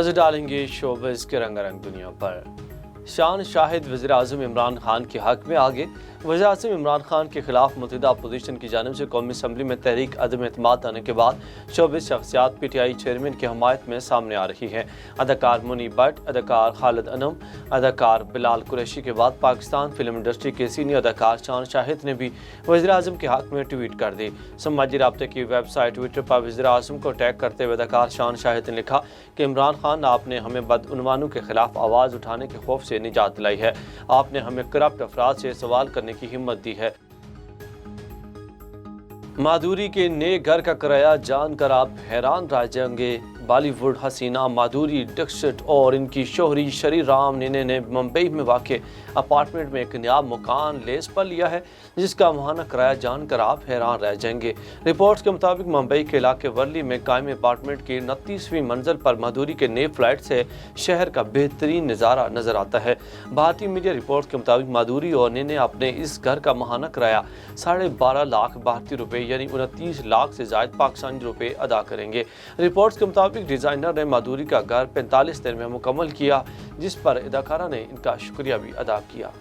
नजर डालेंगे शोबिज़ के रंगारंग दुनिया पर। शान शाहिद वज़ीर आज़म इमरान खान के हक में आगे। वज़ीर आज़म इमरान खान के खिलाफ मुत्तहिदा अपोजिशन की जानिब से कौमी असम्बली में तहरीक अदम एतमाद आने के बाद शोबिज़ शख्सियात PTI चेयरमैन की हमायत में सामने आ रही हैं। अदाकार मुनी भट्ट, अदाकार खालिद अनम, अदाकार बिलाल कुरैशी के बाद पाकिस्तान फिल्म इंडस्ट्री के सीनियर अदाकार शान शाहिद ने भी वज़ीर आज़म के हक में ट्वीट कर दी। समाजी राब्ते की वेबसाइट ट्विटर पर वज़ीर आज़म को टैग करते हुए अदाकार शान शाहिद ने लिखा कि इमरान खान, आपने हमें बदउनवानों के खिलाफ आवाज़ उठाने के खौफ से निजात दिलाई है। आपने हमें करप्ट अफराद से सवाल करने की हिम्मत दी है। माधुरी के नए घर का किराया जानकर आप हैरान रह जाएंगे। बॉलीवुड हसीना माधुरी दीक्षित और इनकी शोहरी श्री राम ने मुंबई में वाक़ अपार्टमेंट में एक नया मकान लीज पर लिया है, जिसका माहाना किराया जानकर आप हैरान रह जाएंगे। रिपोर्ट्स के मुताबिक मुंबई के इलाके वर्ली में कायम अपार्टमेंट की 29वीं मंजिल पर माधुरी के नए फ्लैट से शहर का बेहतरीन नज़ारा नजर आता है। भारतीय मीडिया रिपोर्ट्स के मुताबिक माधुरी और ने अपने इस घर का माहाना किराया 12.5 लाख भारतीय रुपए यानी 29 लाख से ज़ायद पाकिस्तानी रुपए अदा करेंगे। रिपोर्ट्स के मुताबिक डिजाइनर ने माधुरी का घर 45 दिन में मुकम्मल किया, जिस पर अदाकारा ने इनका शुक्रिया भी अदा किया।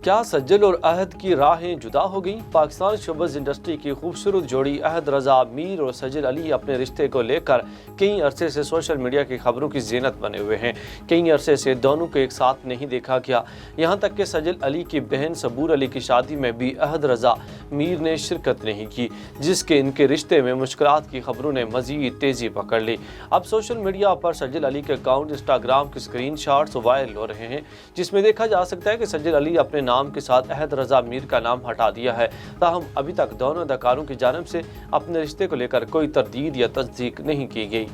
क्या सज्जल और अहद की राहें जुदा हो गईं? पाकिस्तान शोबिज़ इंडस्ट्री की खूबसूरत जोड़ी अहद रज़ा मीर और सज्जल अली अपने रिश्ते को लेकर कई अरसे से सोशल मीडिया की खबरों की ज़ीनत बने हुए हैं। कई अरसे से दोनों को एक साथ नहीं देखा गया। यहाँ तक कि सज्जल अली की बहन सबूर अली की शादी में भी अहद रज़ा मीर ने शिरकत नहीं की, जिसके इनके रिश्ते में मुश्किलात की खबरों ने मज़ीद तेज़ी पकड़ ली। अब सोशल मीडिया पर सज्जल अली के अकाउंट इंस्टाग्राम के स्क्रीन शॉट्स वायरल हो रहे हैं, जिसमें देखा जा सकता है कि सज्जल अली अपने नाम के साथ अहद रज़ा मीर का नाम हटा दिया है। ताहम अभी तक दोनों अदाकारों की जानिब से अपने रिश्ते को लेकर कोई तरदीद या तस्दीक नहीं की गई।